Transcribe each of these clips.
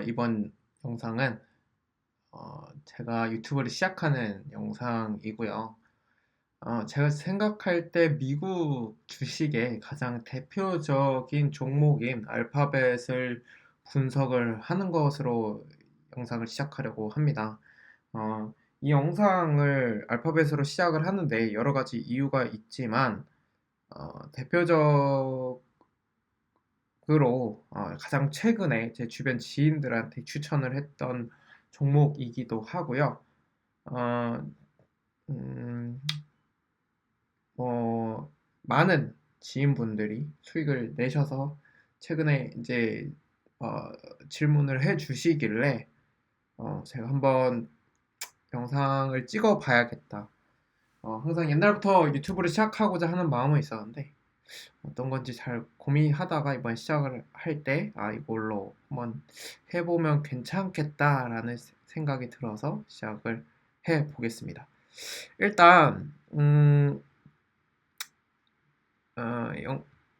이번 영상은 제가 유튜브를 시작하는 영상이고요. 제가 생각할 때 미국 주식의 가장 대표적인 종목인 알파벳을 분석을 하는 것으로 영상을 시작하려고 합니다. 이 영상을 알파벳으로 시작을 하는데 여러 가지 이유가 있지만 대표적으로 가장 최근에 제 주변 지인들한테 추천을 했던 종목이기도 하고요. 어, 음, 많은 지인분들이 수익을 내셔서 최근에 이제 어, 질문을 해 주시길래 제가 한번 영상을 찍어 봐야겠다. 항상 옛날부터 유튜브를 시작하고자 하는 마음은 있었는데 어떤 건지 잘 고민하다가 이번 시작을 할 때, 이걸로 한번 해보면 괜찮겠다라는 생각이 들어서 시작을 해 보겠습니다. 일단,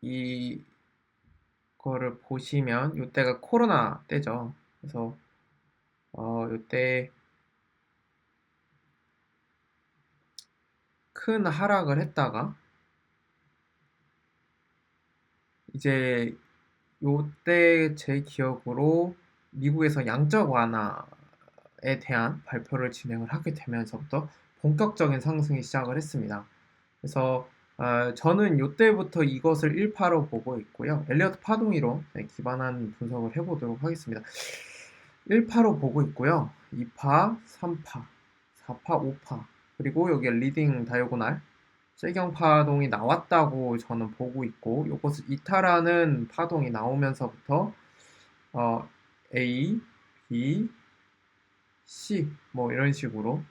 이거를 보시면, 이때가 코로나 때죠. 그래서, 이때 큰 하락을 했다가, 이제 요때 제 기억으로 미국에서 양적 완화에 대한 발표를 진행을 하게 되면서부터 본격적인 상승이 시작을 했습니다. 그래서 저는 요때부터 이것을 1파로 보고 있고요. 엘리어트 파동이론 기반한 분석을 해보도록 하겠습니다. 1파로 보고 있고요. 2파, 3파, 4파, 5파 그리고 여기에 리딩 다이고날 실경 파동이 나왔다고 저는 보고 있고 이것을 이탈하는 파동이 나오면서부터 A, B, C 뭐 이런 식으로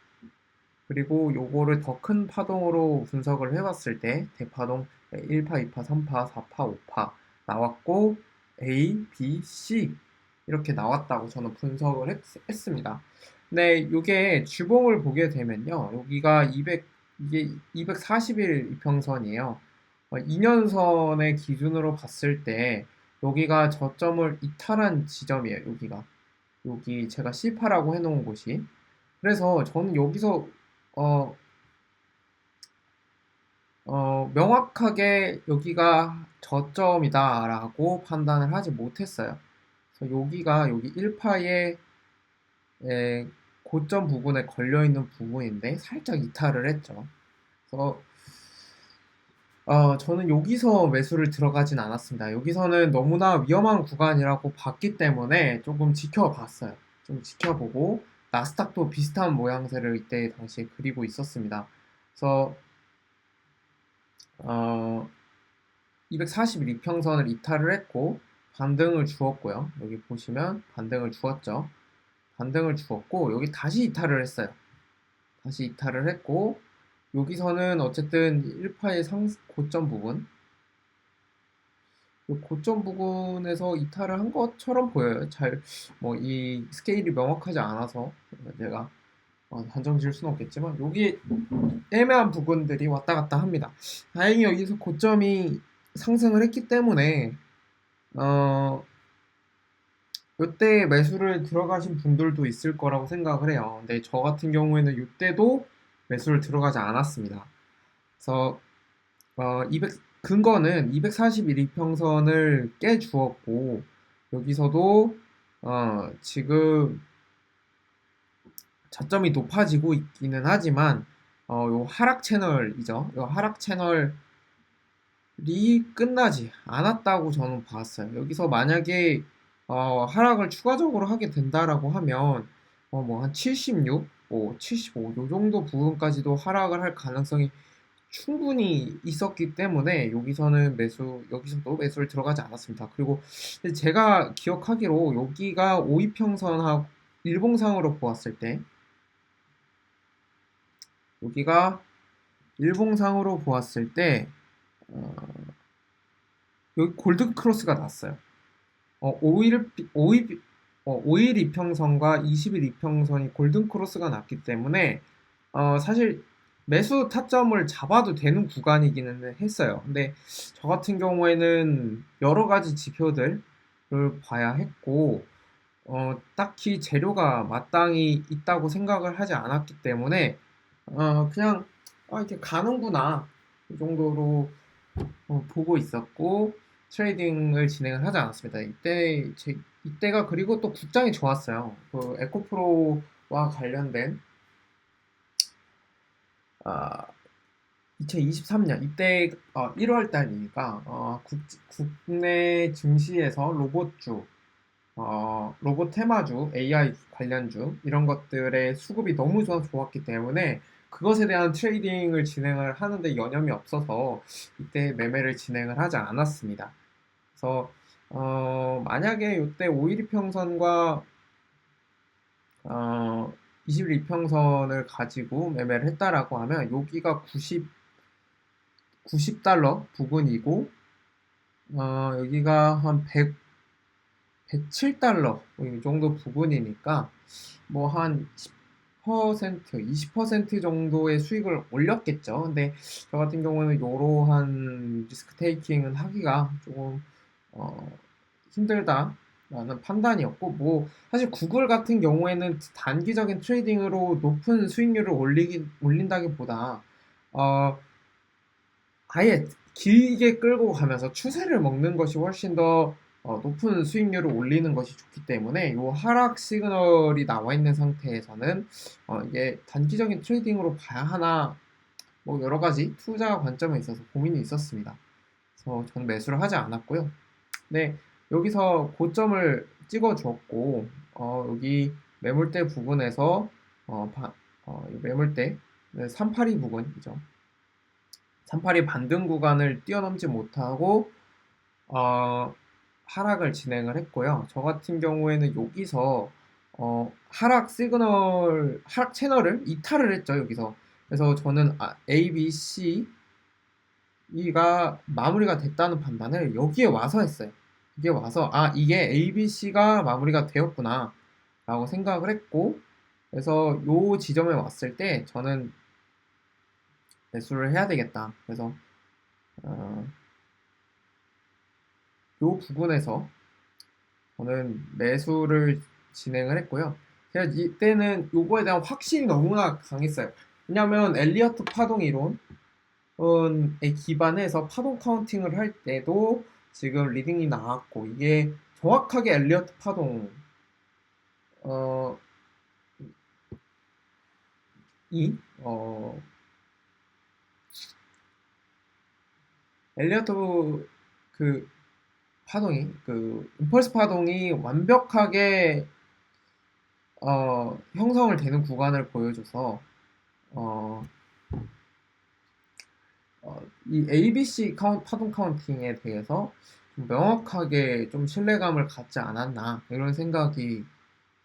그리고 요거를 더 큰 파동으로 분석을 해봤을 때 대파동 1파, 2파, 3파, 4파, 5파 나왔고 A, B, C 이렇게 나왔다고 저는 분석을 했습니다. 근데 이게 주봉을 보게 되면요. 여기가 이게 240일 이평선이에요. 2년선의 기준으로 봤을 때 여기가 저점을 이탈한 지점이에요. 여기 제가 C8라고 해놓은 곳이. 그래서 저는 여기서 어, 명확하게 여기가 저점이다라고 판단을 하지 못했어요. 그래서 여기 1파의 고점 부분에 걸려있는 부분인데 살짝 이탈을 했죠. 그래서 저는 여기서 매수를 들어가진 않았습니다. 여기서는 너무나 위험한 구간이라고 봤기 때문에 조금 지켜봤어요. 좀 지켜보고 나스닥도 비슷한 모양새를 이때 당시에 그리고 있었습니다. 그래서 241 이평선을 이탈을 했고 반등을 주었고요. 여기 보시면 반등을 주었죠. 반등을 주었고 여기 다시 이탈을 했어요. 다시 이탈을 했고 여기서는 어쨌든 1파의 고점 부분 이 고점 부분에서 이탈을 한 것처럼 보여요. 뭐 이 스케일이 명확하지 않아서 제가 단정 지을 수는 없겠지만 여기 애매한 부분들이 왔다 갔다 합니다. 다행히 여기서 고점이 상승을 했기 때문에 이때 매수를 들어가신 분들도 있을 거라고 생각을 해요. 근데 저 같은 경우에는 이때도 매수를 들어가지 않았습니다. 그래서 200 근거는 241 이평선을 깨주었고 여기서도 지금 저점이 높아지고 있기는 하지만 요 하락 채널이죠. 요 하락 채널이 끝나지 않았다고 저는 봤어요. 여기서 만약에 하락을 추가적으로 하게 된다라고 하면 뭐 한 76, 뭐 75, 요 정도 부분까지도 하락을 할 가능성이 충분히 있었기 때문에 여기서도 매수를 들어가지 않았습니다. 그리고 제가 기억하기로 여기가 5이평선하고 일봉상으로 보았을 때 여기가 일봉상으로 보았을 때 어, 여기 골든 크로스가 났어요. 5일 이평선과 20일 이평선이 골든 크로스가 났기 때문에 사실 매수 타점을 잡아도 되는 구간이기는 했어요. 근데 저 같은 경우에는 여러 가지 지표들을 봐야 했고 딱히 재료가 마땅히 있다고 생각을 하지 않았기 때문에 그냥 이렇게 가는구나 이 정도로 보고 있었고 트레이딩을 진행을 하지 않았습니다. 이때가 그리고 또 국장이 좋았어요. 그 에코프로와 관련된 아, 2023년 이때 1월 달이니까 국내 증시에서 로봇주, 로봇 테마주, AI 관련주 이런 것들의 수급이 너무 좋았기 때문에 그것에 대한 트레이딩을 진행을 하는데 여념이 없어서 이때 매매를 진행을 하지 않았습니다. 그래서 만약에 이때 5일 이평선과 20일 이평선을 가지고 매매를 했다라고 하면 여기가 90달러 부근이고 여기가 한 107달러 이 정도 부근이니까 뭐 한 10%, 20% 정도의 수익을 올렸겠죠. 근데 저 같은 경우는 이러한 리스크 테이킹은 하기가 조금 힘들다라는 판단이었고 뭐 사실 구글 같은 경우에는 단기적인 트레이딩으로 높은 수익률을 올린다기보다 어, 아예 길게 끌고 가면서 추세를 먹는 것이 훨씬 더 높은 수익률을 올리는 것이 좋기 때문에 이 하락 시그널이 나와 있는 상태에서는 이게 단기적인 트레이딩으로 봐야 하나 뭐 여러 가지 투자 관점에 있어서 고민이 있었습니다. 그래서 저는 매수를 하지 않았고요. 네, 여기서 고점을 찍어 주었고 여기 매물대 부분에서 매물대 382 부분이죠. 382 반등 구간을 뛰어넘지 못하고 하락을 진행을 했고요. 저 같은 경우에는 여기서 하락 채널을 이탈을 했죠. 여기서. 그래서 저는 A, B, C, E가 마무리가 됐다는 판단을 여기에 와서 했어요. 여기에 와서 이게 A, B, C가 마무리가 되었구나 라고 생각을 했고 그래서 요 지점에 왔을 때 저는 매수를 해야 되겠다. 그래서 어, 요 부분에서 저는 매수를 진행을 했고요. 제가 이때는 요거에 대한 확신이 너무나 강했어요. 왜냐하면 엘리어트 파동 이론에 기반해서 파동 카운팅을 할 때도 지금 리딩이 나왔고 이게 정확하게 엘리어트 파동 어, 이 엘리어트 그 파동이 그 임펄스 파동이 완벽하게 형성을 되는 구간을 보여줘서 어, 이 ABC 파동 카운팅에 대해서 좀 명확하게 좀 신뢰감을 갖지 않았나 이런 생각이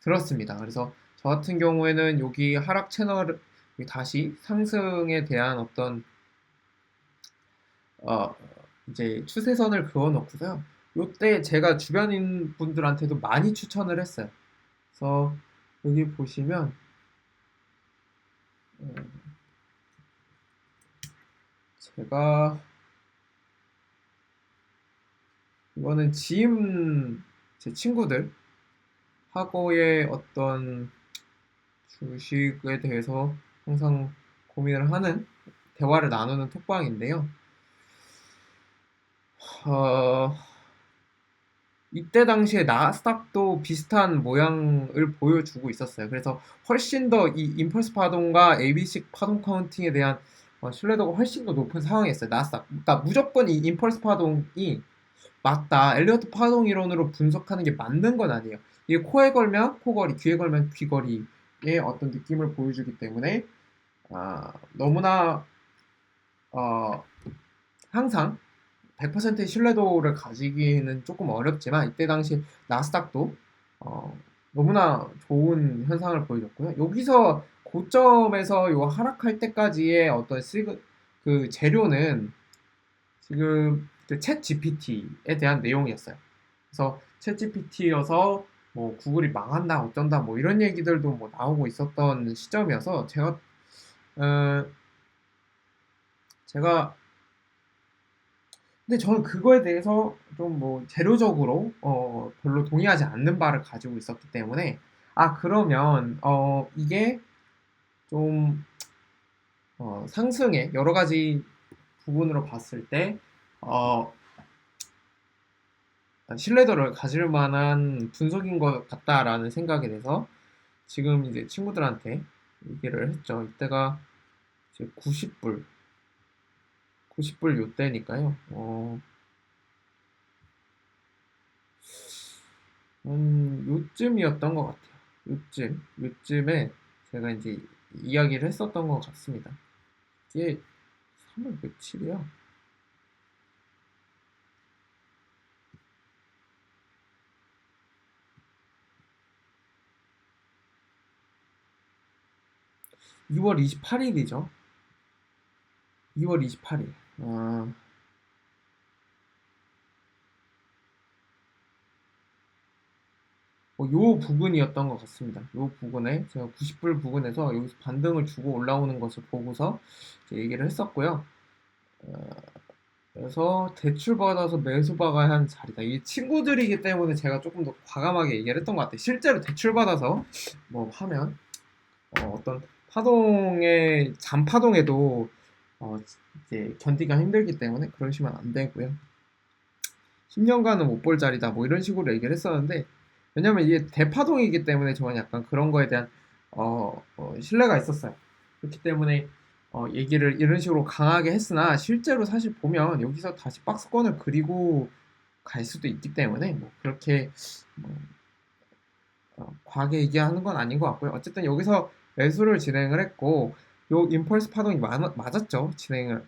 들었습니다. 그래서 저 같은 경우에는 여기 하락 채널 다시 상승에 대한 어떤 어, 이제 추세선을 그어 놓고서요. 요때 제가 주변인 분들한테도 많이 추천을 했어요. 그래서 여기 보시면 제가 이거는 지인 제 친구들 하고의 어떤 주식에 대해서 항상 고민을 하는 대화를 나누는 톡방인데요. 어, 이때 당시에 나스닥도 비슷한 모양을 보여주고 있었어요. 그래서 훨씬 더 이 임펄스 파동과 ABC 파동 카운팅에 대한 신뢰도가 훨씬 더 높은 상황이었어요. 나스닥. 그러니까 무조건 이 임펄스 파동이 맞다. 엘리어트 파동 이론으로 분석하는 게 맞는 건 아니에요. 이게 코에 걸면 코걸이, 귀에 걸면 귀걸이의 어떤 느낌을 보여주기 때문에 너무나 어, 항상 100%의 신뢰도를 가지기는 조금 어렵지만 이때 당시 나스닥도 너무나 좋은 현상을 보여줬고요. 여기서 고점에서 요 하락할 때까지의 어떤 그 재료는 지금 그챗 GPT에 대한 내용이었어요. 그래서 챗 GPT여서 뭐 구글이 망한다 어쩐다 뭐 이런 얘기들도 뭐 나오고 있었던 시점이어서 어, 제가 근데 저는 그거에 대해서 좀 뭐 재료적으로 별로 동의하지 않는 바를 가지고 있었기 때문에 그러면 이게 좀 상승의 여러 가지 부분으로 봤을 때 어, 신뢰도를 가질 만한 분석인 것 같다라는 생각이 돼서 지금 이제 친구들한테 얘기를 했죠. 이때가 이제 90불 요때니까요. 요쯤이었던 것 같아요. 요쯤에 제가 이제 이야기를 했었던 것 같습니다. 이게 3월 며칠이야? 2월 28일이죠. 2월 28일. 요 부근이었던 것 같습니다. 요 부근에 제가 90불 부근에서 여기서 반등을 주고 올라오는 것을 보고서 이제 얘기를 했었고요. 어, 그래서 대출받아서 매수 박아야 하는 자리다. 이 친구들이기 때문에 제가 조금 더 과감하게 얘기를 했던 것 같아요. 실제로 대출받아서 뭐 하면 어떤 파동의 잔파동에도 이제 견디기가 힘들기 때문에 그러시면 안 되고요. 10년간은 못 볼 자리다 뭐 이런 식으로 얘기를 했었는데 왜냐면 이게 대파동이기 때문에 저는 약간 그런 거에 대한 신뢰가 있었어요. 그렇기 때문에 얘기를 이런 식으로 강하게 했으나 실제로 사실 보면 여기서 다시 박스권을 그리고 갈 수도 있기 때문에 뭐 그렇게 뭐, 과하게 얘기하는 건 아닌 것 같고요. 어쨌든 여기서 매수를 진행을 했고 요 임펄스 파동이 맞았죠. 진행을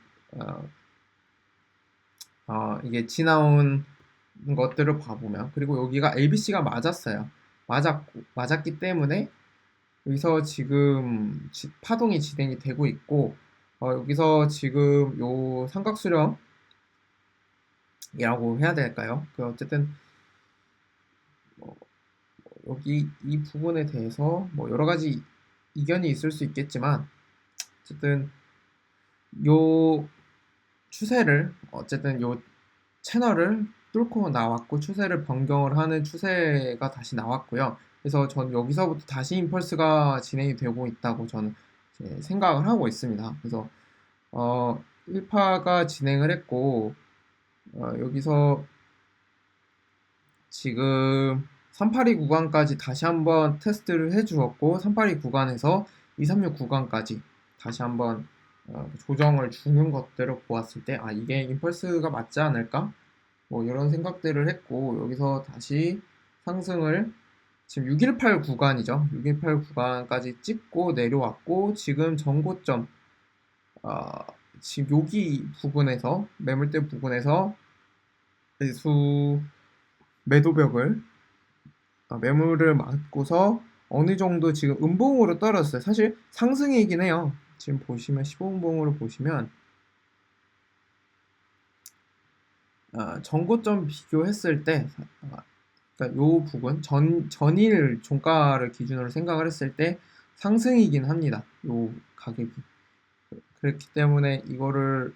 어, 이게 지나온 것들을 봐보면 그리고 여기가 ABC가 맞았어요. 맞았기 때문에 여기서 지금 파동이 진행이 되고 있고 여기서 지금 요 삼각수렴이라고 해야 될까요? 그 어쨌든 뭐 여기 이 부분에 대해서 뭐 여러 가지 이견이 있을 수 있겠지만 어쨌든 요 추세를 어쨌든 요 채널을 뚫고 나왔고 추세를 변경을 하는 추세가 다시 나왔고요. 그래서 전 여기서부터 다시 임펄스가 진행이 되고 있다고 저는 이제 생각을 하고 있습니다. 그래서 1파가 진행을 했고 여기서 지금 382 구간까지 다시 한번 테스트를 해주었고 382 구간에서 236 구간까지 다시 한번 조정을 주는 것들을 보았을 때 이게 임펄스가 맞지 않을까? 뭐 이런 생각들을 했고 여기서 다시 상승을 지금 618 구간이죠. 618 구간까지 찍고 내려왔고 지금 전고점 아, 지금 여기 부분에서 매물대 부분에서 매수 매도벽을 매물을 맞고서 어느 정도 지금 음봉으로 떨어졌어요. 사실 상승이긴 해요. 지금 보시면 15분봉으로 보시면 전고점 비교했을 때 그러니까 요 부분 전일 종가를 기준으로 생각을 했을 때 상승이긴 합니다. 요 가격이 그렇기 때문에 이거를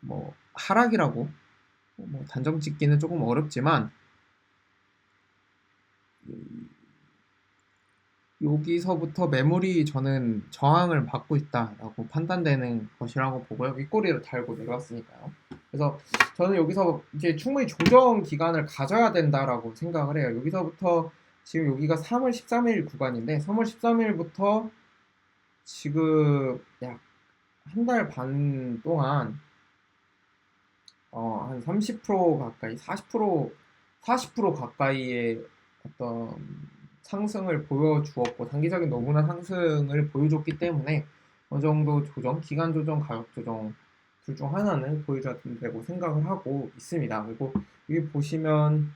뭐 하락이라고 뭐 단정 짓기는 조금 어렵지만 여기서부터 매물이 저는 저항을 받고 있다라고 판단되는 것이라고 보고요. 윗꼬리를 달고 내려왔으니까요. 그래서 저는 여기서 이제 충분히 조정 기간을 가져야 된다라고 생각을 해요. 여기서부터 지금 여기가 3월 13일 구간인데 3월 13일부터 지금 약 한 달 반 동안 한 30% 가까이 40% 가까이의 어떤 상승을 보여주었고 단기적인 너무나 상승을 보여줬기 때문에 어느 정도 조정, 기간 조정, 가격 조정 둘 중 하나는 보여줘야 된다고 생각을 하고 있습니다. 그리고 여기 보시면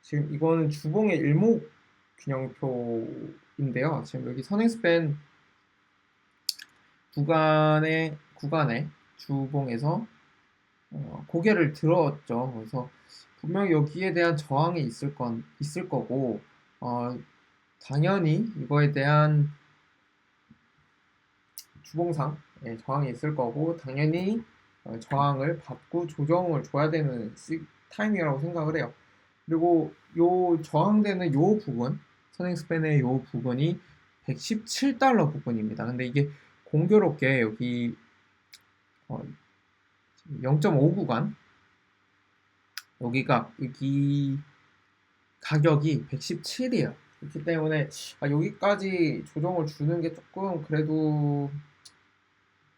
지금 이거는 주봉의 일목균형표인데요. 지금 여기 선행스팬 구간에 주봉에서 고개를 들었죠. 그래서 분명히 여기에 대한 저항이 있을 거고 당연히 이거에 대한 주봉상 저항이 있을 거고 당연히 저항을 받고 조정을 줘야 되는 타임이라고 생각을 해요. 그리고 요 저항되는 요 부분, 선행스팬의 요 부분이 117달러 부분입니다. 근데 이게 공교롭게 여기 0.5 구간 여기 가격이 117이에요. 그렇기 때문에 여기까지 조정을 주는 게 조금 그래도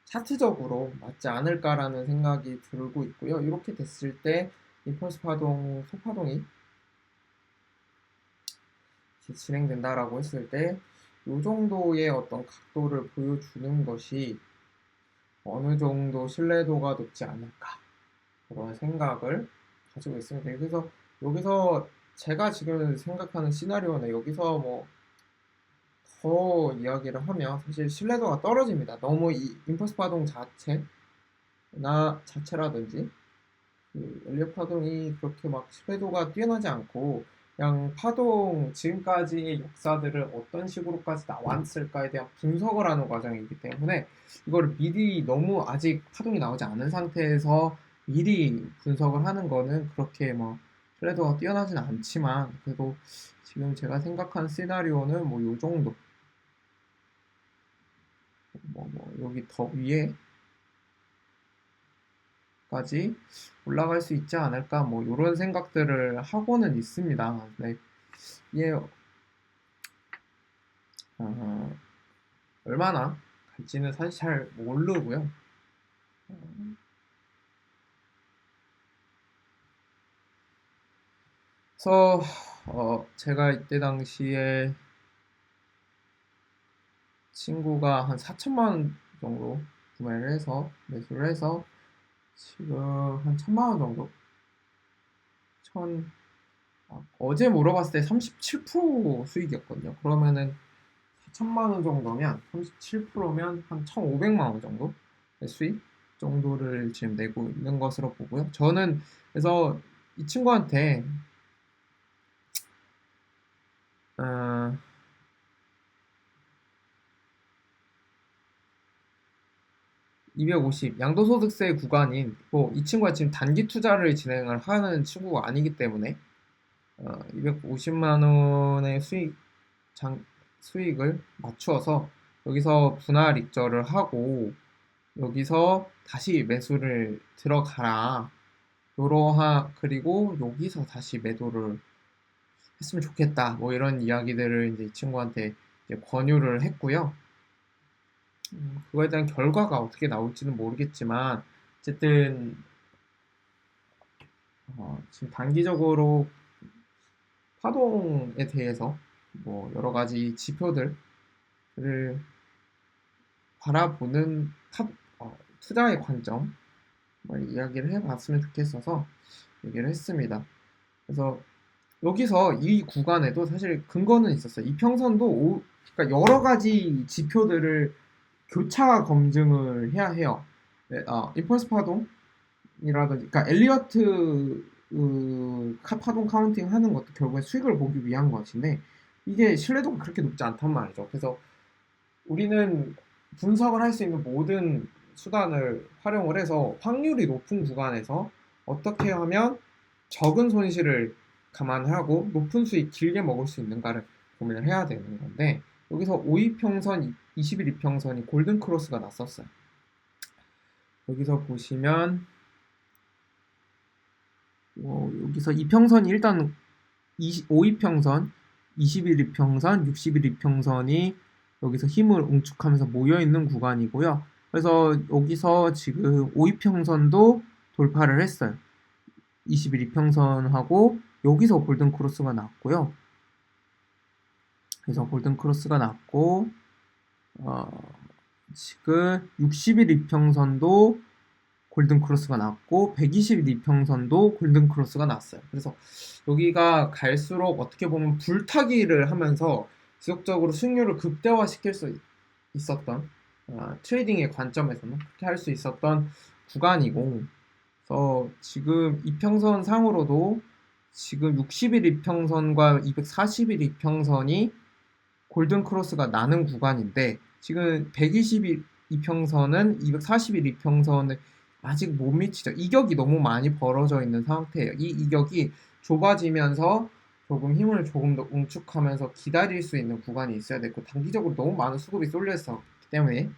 차트적으로 맞지 않을까라는 생각이 들고 있고요. 이렇게 됐을 때 임펄스 파동, 소파동이 진행된다라고 했을 때 이 정도의 어떤 각도를 보여주는 것이 어느 정도 신뢰도가 높지 않을까 그런 생각을 가지고 있습니다. 그래서 여기서 제가 지금 생각하는 시나리오는 여기서 뭐 더 이야기를 하면 사실 신뢰도가 떨어집니다. 너무 이 임펄스 파동 자체라든지 그 엘리엇 파동이 그렇게 막 신뢰도가 뛰어나지 않고 그냥 파동 지금까지의 역사들을 어떤 식으로까지 나왔을까에 대한 분석을 하는 과정이기 때문에 이거를 미리 너무 아직 파동이 나오지 않은 상태에서 미리 분석을 하는 거는 그렇게 뭐 신뢰도가 뛰어나지는 않지만 그래도 지금 제가 생각한 시나리오는 뭐 요 정도 여기 더 위에까지 올라갈 수 있지 않을까 뭐 이런 생각들을 하고는 있습니다. 네. 이게 얼마나 갈지는 사실 잘 모르고요. 그래서 제가 이때 당시에 친구가 한 4천만 원 정도 구매를 해서 매수를 해서 지금 한 1천만 원 정도 어제 물어봤을 때 37% 수익이었거든요. 그러면은 4천만 원 정도면 37%면 한 1,500만 원 정도 수익 정도를 지금 내고 있는 것으로 보고요. 저는 그래서 이 친구한테 250 양도소득세 구간인 이 친구가 지금 단기 투자를 진행을 하는 친구가 아니기 때문에 250만 원의 수익을 맞추어서 여기서 분할 익절을 하고 여기서 다시 매수를 들어가라. 그리고 여기서 다시 매도를 했으면 좋겠다. 뭐 이런 이야기들을 이제 이 친구한테 이제 권유를 했고요. 그거에 대한 결과가 어떻게 나올지는 모르겠지만 어쨌든 지금 단기적으로 파동에 대해서 뭐 여러 가지 지표들을 바라보는 투자의 관점 이야기를 해봤으면 좋겠어서 얘기를 했습니다. 그래서 여기서 이 구간에도 사실 근거는 있었어요. 이평선도 그러니까 여러 가지 지표들을 교차 검증을 해야 해요. 네, 임펄스 파동이라든지, 그러니까 엘리어트 파동 카운팅 하는 것도 결국에 수익을 보기 위한 것인데 이게 신뢰도가 그렇게 높지 않단 말이죠. 그래서 우리는 분석을 할 수 있는 모든 수단을 활용을 해서 확률이 높은 구간에서 어떻게 하면 적은 손실을 감안하고 높은 수익 길게 먹을 수 있는가를 고민을 해야 되는 건데 여기서 5이평선, 20일 이평선이 골든 크로스가 났었어요. 여기서 보시면 여기서 이평선이 일단 5이평선, 21 이평선, 60일 이평선이 여기서 힘을 응축하면서 모여있는 구간이고요. 그래서 여기서 지금 5이평선도 돌파를 했어요. 21 이평선하고 여기서 골든 크로스가 났고요. 그래서 골든 크로스가 났고 지금 60일 이평선도 골든 크로스가 났고 120일 이평선도 골든 크로스가 났어요. 그래서 여기가 갈수록 어떻게 보면 불타기를 하면서 지속적으로 수익률을 극대화시킬 수 있었던 트레이딩의 관점에서는 그렇게 할 수 있었던 구간이고 그래서 지금 이평선 상으로도 지금 60일 이평선과 240일 이평선이 골든 크로스가 나는 구간인데 지금 120일 이평선은 240일 이평선의 아직 못 미치죠. 이격이 너무 많이 벌어져 있는 상태예요. 이 이격이 좁아지면서 조금 힘을 조금 더 응축하면서 기다릴 수 있는 구간이 있어야 되고 단기적으로 너무 많은 수급이 쏠려 있었기 때문에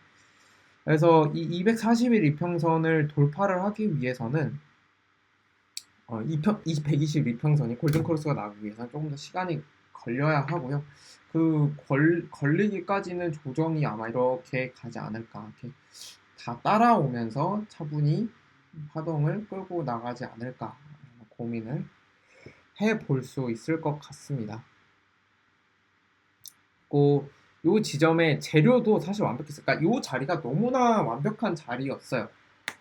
그래서 이 240일 이평선을 돌파를 하기 위해서는 120 이평선이 골든크로스가 나기 위해서는 조금 더 시간이 걸려야 하고요. 걸리기까지는 조정이 아마 이렇게 가지 않을까. 이렇게 다 따라오면서 차분히 파동을 끌고 나가지 않을까 고민을 해볼 수 있을 것 같습니다. 요 지점의 재료도 사실 완벽했어요. 그러니까 요 자리가 너무나 완벽한 자리였어요.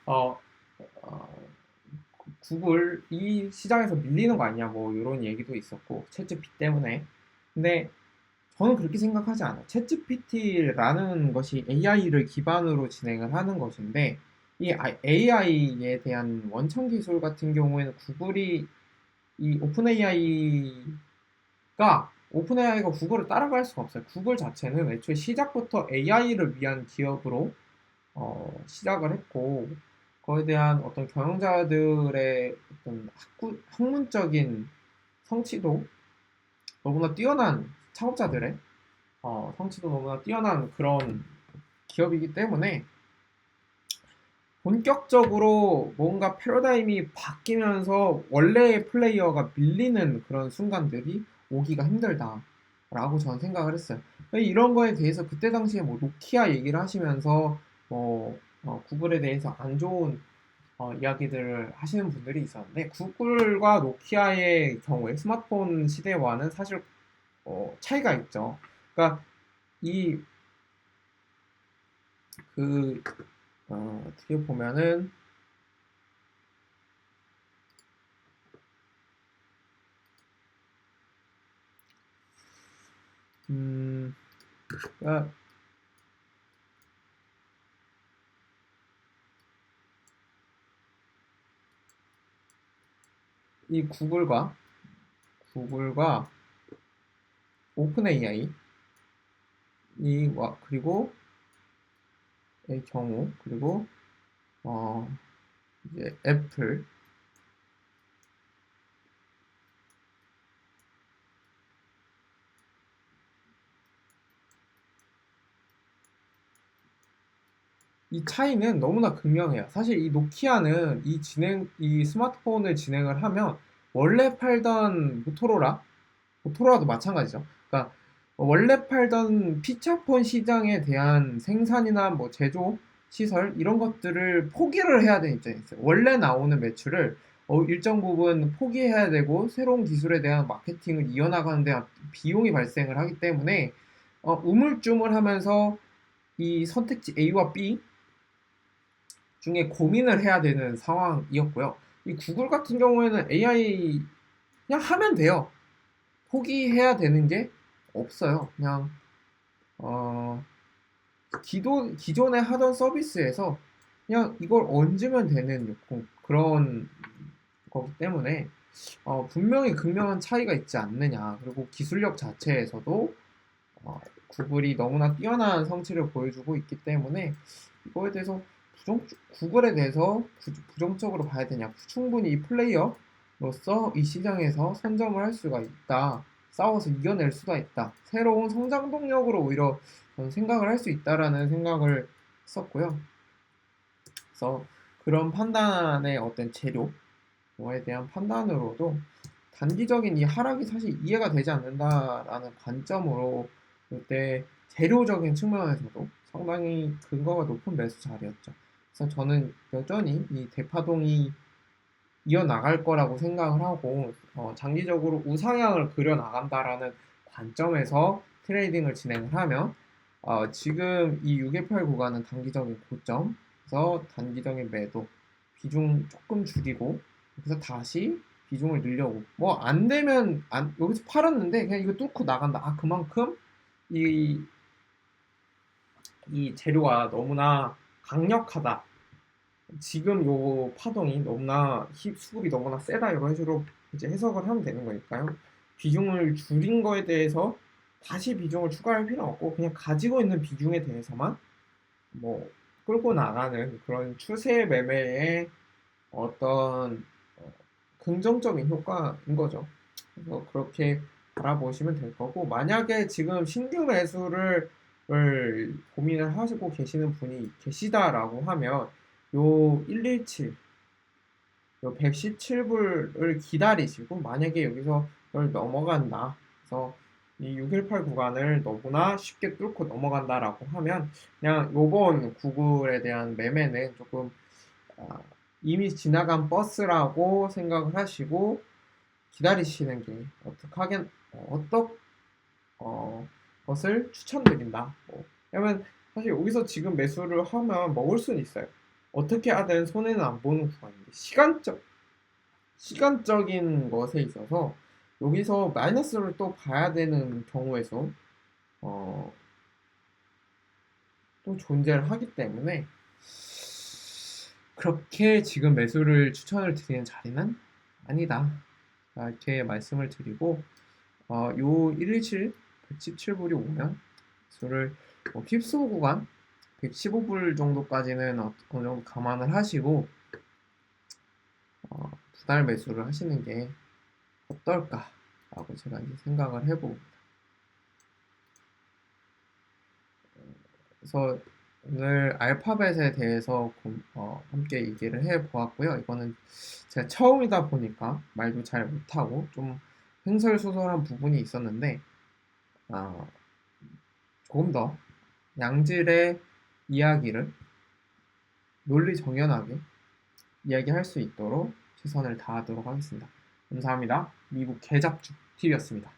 어, 어, 구글 이 시장에서 밀리는 거 아니냐 뭐 이런 얘기도 있었고 챗GPT 때문에. 근데 저는 그렇게 생각하지 않아요. 챗GPT라는 것이 AI를 기반으로 진행을 하는 것인데 이 AI에 대한 원천 기술 같은 경우에는 구글이 이 오픈AI가 구글을 따라갈 수가 없어요. 구글 자체는 애초에 시작부터 AI를 위한 기업으로 시작을 했고 그거에 대한 어떤 경영자들의 어떤 학문적인 성취도 너무나 뛰어난 창업자들의 성취도 너무나 뛰어난 그런 기업이기 때문에 본격적으로 뭔가 패러다임이 바뀌면서 원래의 플레이어가 밀리는 그런 순간들이 오기가 힘들다라고 저는 생각을 했어요. 이런 거에 대해서 그때 당시에 뭐 노키아 얘기를 하시면서 구글에 대해서 안 좋은 이야기들을 하시는 분들이 있었는데 구글과 노키아의 경우에 스마트폰 시대와는 사실 차이가 있죠. 그러니까 이 그 어떻게 보면은 그러니까 이 구글과 오픈 AI 그리고 의 경우 그리고 어 이제 애플 이 차이는 너무나 극명해요. 사실 이 노키아는 이 스마트폰을 진행을 하면 원래 팔던 모토로라도 마찬가지죠. 그러니까 원래 팔던 피처폰 시장에 대한 생산이나 뭐 제조 시설 이런 것들을 포기를 해야 되는 입장이 있어요. 원래 나오는 매출을 일정 부분 포기해야 되고 새로운 기술에 대한 마케팅을 이어나가는 데 비용이 발생을 하기 때문에 우물쭈물하면서 이 선택지 A와 B 중에 고민을 해야 되는 상황이었고요. 이 구글 같은 경우에는 AI 그냥 하면 돼요. 포기해야 되는 게 없어요. 그냥 어, 기존에 하던 서비스에서 그냥 이걸 얹으면 되는 그런 거기 때문에 분명히 극명한 차이가 있지 않느냐. 그리고 기술력 자체에서도 구글이 너무나 뛰어난 성취를 보여주고 있기 때문에 이거에 대해서 구글에 대해서 부정적으로 봐야 되냐. 충분히 이 플레이어로서 이 시장에서 선점을 할 수가 있다. 싸워서 이겨낼 수가 있다. 새로운 성장 동력으로 오히려 저는 생각을 할 수 있다라는 생각을 했었고요. 그래서 그런 판단의 어떤 재료에 대한 판단으로도 단기적인 이 하락이 사실 이해가 되지 않는다라는 관점으로 그때 재료적인 측면에서도 상당히 근거가 높은 매수 자리였죠. 그래서 저는 여전히 이 대파동이 이어나갈 거라고 생각을 하고 장기적으로 우상향을 그려나간다라는 관점에서 트레이딩을 진행을 하면 지금 이 618 구간은 단기적인 고점에서 단기적인 매도 비중 조금 줄이고 그래서 다시 비중을 늘려고 뭐 안 되면 여기서 팔았는데 그냥 이거 뚫고 나간다. 그만큼 이, 이 재료가 너무나 강력하다. 지금 요 파동이 너무나 수급이 너무나 세다 이런 식으로 이제 해석을 하면 되는 거니까요. 비중을 줄인 거에 대해서 다시 비중을 추가할 필요는 없고 그냥 가지고 있는 비중에 대해서만 뭐 끌고 나가는 그런 추세 매매의 어떤 긍정적인 효과인 거죠. 그래서 그렇게 바라보시면 될 거고, 만약에 지금 신규 매수를 고민을 하시고 계시는 분이 계시다라고 하면 요 117, 요 117불을 기다리시고, 만약에 여기서 이걸 넘어간다. 그래서 이 618 구간을 너무나 쉽게 뚫고 넘어간다라고 하면 그냥 요번 구글에 대한 매매는 조금 아, 이미 지나간 버스라고 생각을 하시고 기다리시는 게 어떤 것을 추천드린다. 왜냐면 사실 여기서 지금 매수를 하면 먹을 수는 있어요. 어떻게 하든 손해는 안 보는 구간인데 시간적인 것에 있어서 여기서 마이너스를 또 봐야 되는 경우에서 어, 또 존재를 하기 때문에 그렇게 지금 매수를 추천을 드리는 자리는 아니다. 이렇게 말씀을 드리고 요 127, 117불이 오면 매수를 휩쓰고 구간 115불 정도까지는 어느 정도 감안을 하시고 분할 매수를 하시는 게 어떨까라고 제가 이제 생각을 해봅니다. 그래서 오늘 알파벳에 대해서 함께 얘기를 해보았고요. 이거는 제가 처음이다 보니까 말도 잘 못하고 좀 횡설수설한 부분이 있었는데 조금 더 양질의 이야기를 논리 정연하게 이야기할 수 있도록 최선을 다하도록 하겠습니다. 감사합니다. 미국 개잡주 TV였습니다.